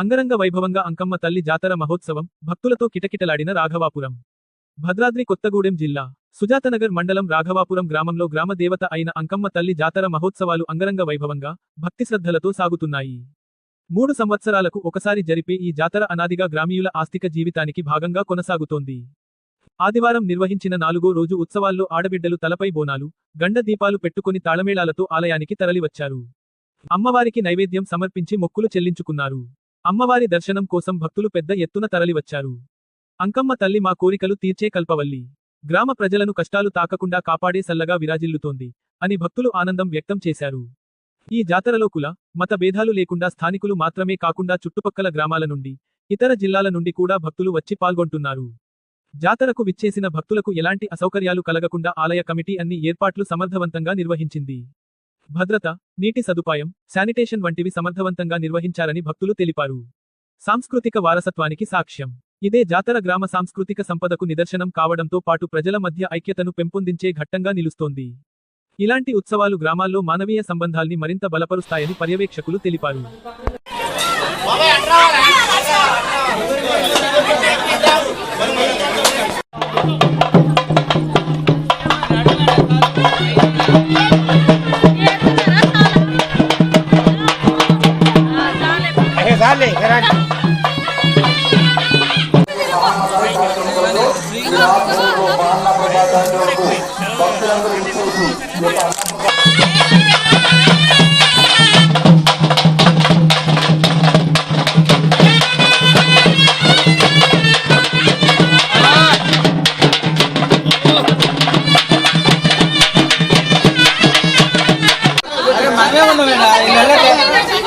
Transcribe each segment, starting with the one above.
అంగరంగ వైభవంగా అంకమ్మ తల్లి జాతర మహోత్సవం భక్తులతో కిటకిటలాడిన రాఘవాపురం. భద్రాద్రి కొత్తగూడెం జిల్లా సుజాతనగర్ మండలం రాఘవాపురం గ్రామంలో గ్రామ దేవత అయిన అంకమ్మ తల్లి జాతర మహోత్సవాలు అంగరంగ వైభవంగా భక్తిశ్రద్ధలతో సాగుతున్నాయి. 3 సంవత్సరాలకు ఒకసారి జరిపే ఈ జాతర అనాదిగా గ్రామీయుల ఆస్తిక జీవితానికి భాగంగా కొనసాగుతోంది. ఆదివారం నిర్వహించిన 4వ రోజు ఉత్సవాల్లో ఆడబిడ్డలు తలపై బోనాలు, గండ దీపాలు పెట్టుకుని తాళమేళాలతో ఆలయానికి తరలివచ్చారు. అమ్మవారికి నైవేద్యం సమర్పించి మొక్కులు చెల్లించుకున్నారు. అమ్మవారి దర్శనం కోసం భక్తులు పెద్ద ఎత్తున తరలివచ్చారు. అంకమ్మ తల్లి మా కోరికలు తీర్చే కల్పవల్లి. గ్రామ ప్రజలను కష్టాలు తాకకుండా కాపాడే సల్లగా విరాజిల్లుతోంది అని భక్తులు ఆనందం వ్యక్తం చేశారు. ఈ జాతరలో కుల, మత భేదాలు లేకుండా స్థానికులు మాత్రమే కాకుండా చుట్టుపక్కల గ్రామాల నుండి, ఇతర జిల్లాల నుండి కూడా భక్తులు వచ్చి పాల్గొంటున్నారు. జాతరకు విచ్చేసిన భక్తులకు ఎలాంటి అసౌకర్యాలు కలగకుండా ఆలయ కమిటీ అన్ని ఏర్పాట్లు సమర్థవంతంగా నిర్వహించింది. భద్రత, నీటి సదుపాయం, శానిటేషన్ వంటివి సమర్థవంతంగా నిర్వహించారని భక్తులు తెలిపారు. సాంస్కృతిక వారసత్వానికి సాక్ష్యం ఇదే జాతర గ్రామ సాంస్కృతిక సంపదకు నిదర్శనం కావడంతో పాటు ప్రజల మధ్య ఐక్యతను పెంపొందించే ఘట్టంగా నిలుస్తోంది. ఇలాంటి ఉత్సవాలు గ్రామాల్లో మానవీయ సంబంధాల్ని మరింత బలపరుస్తాయని పర్యవేక్షకులు తెలిపారు.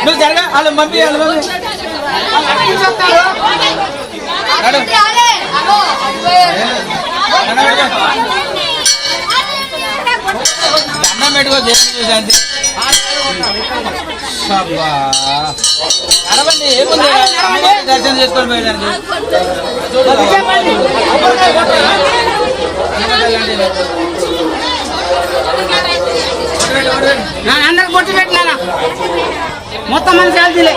నువ్వు జరగా వాళ్ళు పంపి అన్నం పెట్టుకో చేయండి. అరవండి ఏముంది దర్శనం చేసుకొని పోయేదానికి. అందరు కొట్టి పెట్టినా మొత్తం మన శాలరీలే.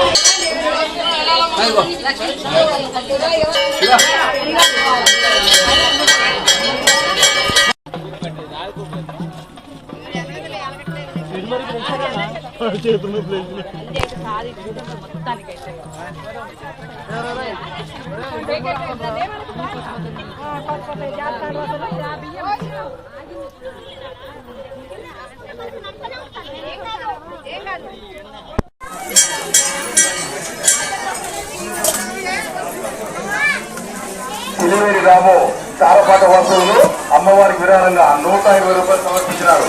సిలివేరి రాము చారపాట వస్తువులు అమ్మవారికి విరాళంగా 150 రూపాయలు సమర్పించినారు.